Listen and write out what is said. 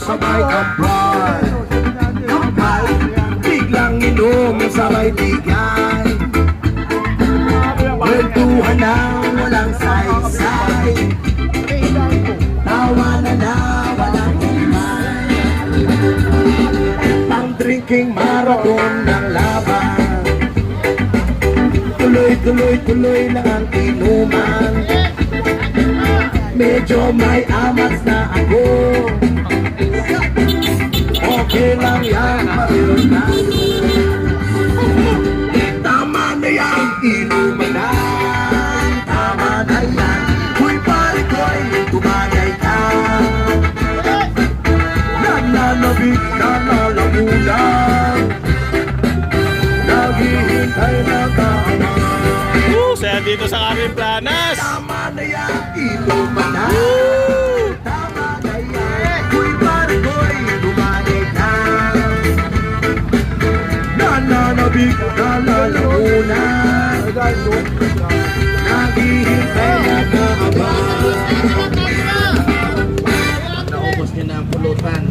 sabay kampay. Kampay, biglang inom sabay bigay. Kwentuhan na walang saysay. Tawanan na walang himay. Ang drinking marathon ng laban. Tuloy lang ang inuman. Medyo may amats na ako. Okay lang yan, maril na. Tama na yan, inuman na. Tama na yan. Huy pare ko'y tumagay ka. Nananabik na lalamunan. Naghihintay na kaama. Saya dito sa aming planas. Tama na yan, inuman na. Tama na yan. Huy pare ko'y tumagay ka. Nananabik na lalamunan. Naghihintay na kaama. Naubos niyo na ang pulutan.